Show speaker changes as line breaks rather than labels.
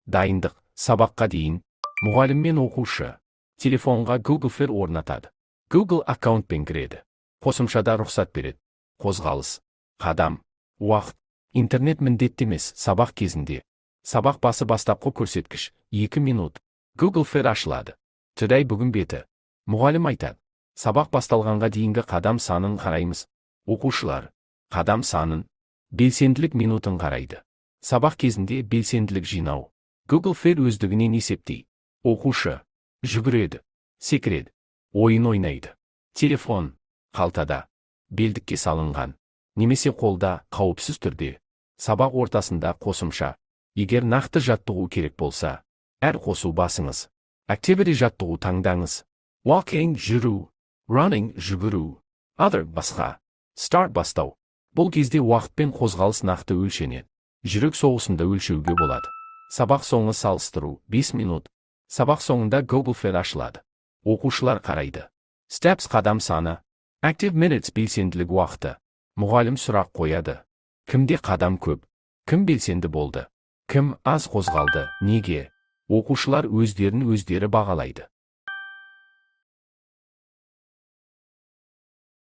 Дайындық, сабаққа дейін. Мұғалім мен оқушы. Телефонға Google Fer орнатады. Google аккаунтпен кіреді. Қосымшада рұқсат береді. Қозғалыс. Қадам. Уақыт. Интернет міндетті емес, сабақ кезінде. Сабақ басы бастапқы көрсеткіш. 2 минут. Google Fer ашылады. Today бүгін беті. Мұғалім айтады. Сабақ басталғанға дейінгі қадам санын қараймыз. Оқушылар. Қадам санын. Белсенділік минутын қарайды. Сабақ кезінде белсенділік жинау. Google Fer өздігінен есептейді. Оқушы. Жүгіреді. Секіреді. Ойын ойнайды. Телефон. Қалтада. Белдікке салынған. Немесе қолда, қауіпсіз түрде. Сабақ ортасында қосымша. Егер нақты жаттығу керек болса, әр қосу басыңыз. Activity жаттығу таңдаңыз. Walking жүру. Running жүгіру. Other басқа. Start бастау. Бұл кезде уақыт пен қозғалыс нақты өлшенеді. Жүрек соғысында өлшеуге болады. Сабақ соңы салыстыру. 5 минут. Сабақ соңында Google Fer ашылады. Оқушылар қарайды. Steps қадам саны. Active minutes белсенділік уақыты. Мұғалім сұрақ қояды. Кімде қадам көп? Кім белсенді болды? Кім аз қозғалды? Неге? Оқушылар өздерін өздері бағалайды.